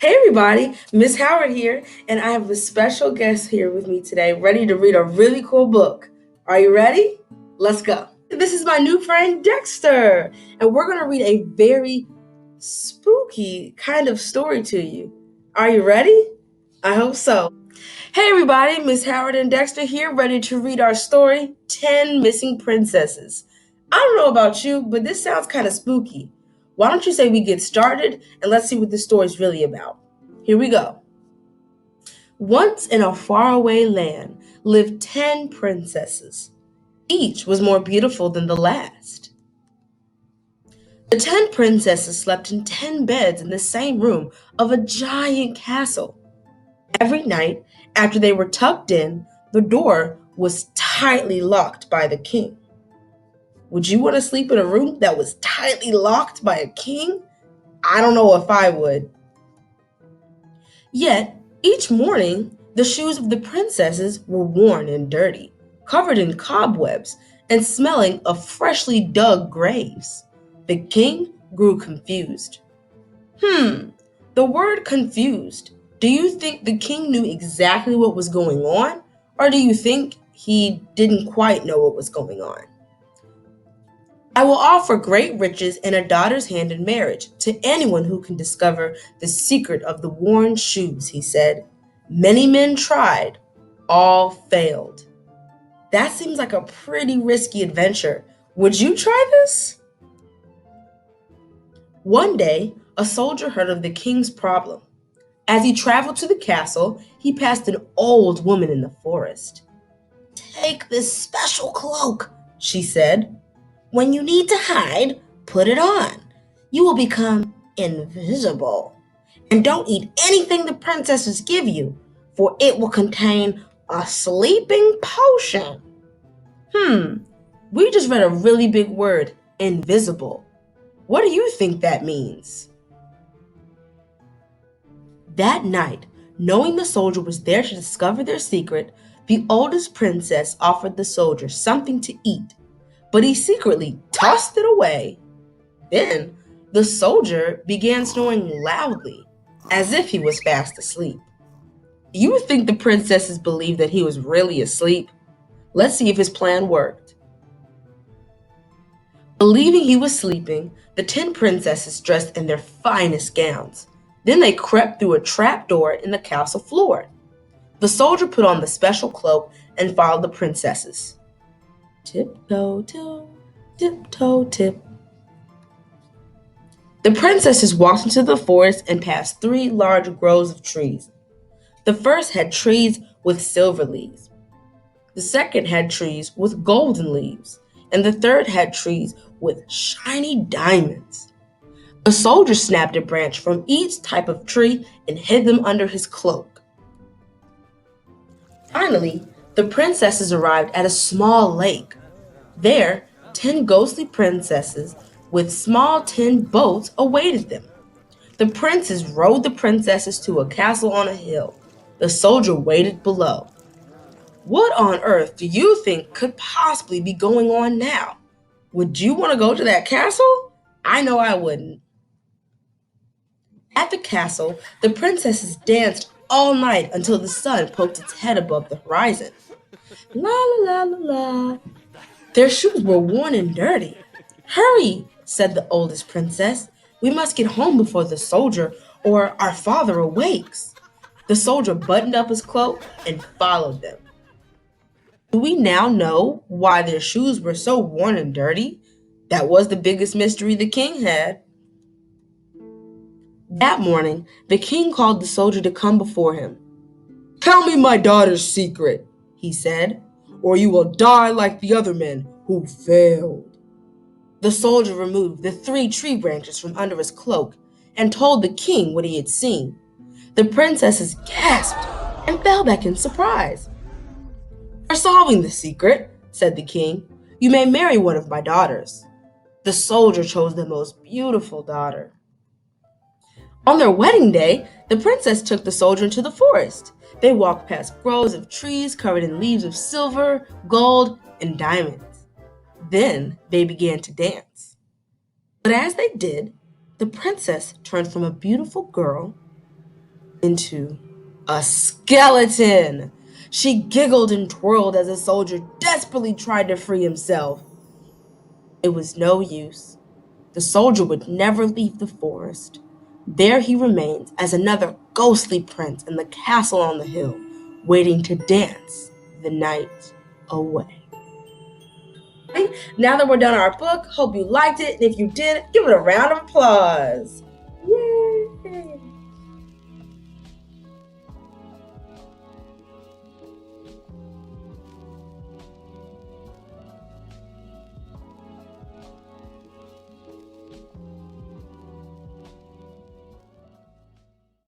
Hey everybody, Miss Howard here, and I have a special guest here with me today, ready to read a really cool book. Are you ready? Let's go. This is my new friend Dexter, and we're going to read a very spooky kind of story to you. Are you ready? I hope so. Hey everybody, Miss Howard and Dexter here, ready to read our story 10 Missing Princesses. I don't know about you, but this sounds kind of spooky. Why don't you say we get started and let's see what this story's really about? Here we go. Once in a faraway land lived 10 princesses. Each was more beautiful than the last. The 10 princesses slept in 10 beds in the same room of a giant castle. Every night, after they were tucked in, the door was tightly locked by the king. Would you want to sleep in a room that was tightly locked by a king? I don't know if I would. Yet, each morning, the shoes of the princesses were worn and dirty, covered in cobwebs, and smelling of freshly dug graves. The king grew confused. The word confused. Do you think the king knew exactly what was going on? Or do you think he didn't quite know what was going on? I will offer great riches and a daughter's hand in marriage to anyone who can discover the secret of the worn shoes, he said. Many men tried, all failed. That seems like a pretty risky adventure. Would you try this? One day, a soldier heard of the king's problem. As he traveled to the castle, he passed an old woman in the forest. Take this special cloak, she said. When you need to hide, put it on. You will become invisible. And don't eat anything the princesses give you, for it will contain a sleeping potion. We just read a really big word, invisible. What do you think that means? That night, knowing the soldier was there to discover their secret, the oldest princess offered the soldier something to eat, but he secretly tossed it away. Then the soldier began snoring loudly, as if he was fast asleep. You think the princesses believed that he was really asleep? Let's see if his plan worked. Believing he was sleeping, the 10 princesses dressed in their finest gowns. Then they crept through a trap door in the castle floor. The soldier put on the special cloak and followed the princesses. Tiptoe, toe, tiptoe, tip. The princesses walked into the forest and passed 3 large groves of trees. The first had trees with silver leaves. The second had trees with golden leaves. And the third had trees with shiny diamonds. The soldier snapped a branch from each type of tree and hid them under his cloak. Finally, the princesses arrived at a small lake. There, 10 ghostly princesses with small tin boats awaited them. The princes rowed the princesses to a castle on a hill. The soldier waited below. What on earth do you think could possibly be going on now? Would you want to go to that castle? I know I wouldn't. At the castle, the princesses danced all night until the sun poked its head above the horizon. La la la la la. Their shoes were worn and dirty. Hurry, said the oldest princess. We must get home before the soldier, or our father awakes. The soldier buttoned up his cloak and followed them. Do we now know why their shoes were so worn and dirty? That was the biggest mystery the king had. That morning, the king called the soldier to come before him. Tell me my daughter's secret, he said, or you will die like the other men who failed. The soldier removed the 3 tree branches from under his cloak and told the king what he had seen. The princesses gasped and fell back in surprise. For solving the secret, said the king, you may marry one of my daughters. The soldier chose the most beautiful daughter. On their wedding day, the princess took the soldier into the forest. They walked past groves of trees covered in leaves of silver, gold, and diamonds. Then they began to dance. But as they did, the princess turned from a beautiful girl into a skeleton. She giggled and twirled as the soldier desperately tried to free himself. It was no use. The soldier would never leave the forest. There he remains as another ghostly prince in the castle on the hill, waiting to dance the night away. Now that we're done our book, hope you liked it, and if you did, give it a round of applause.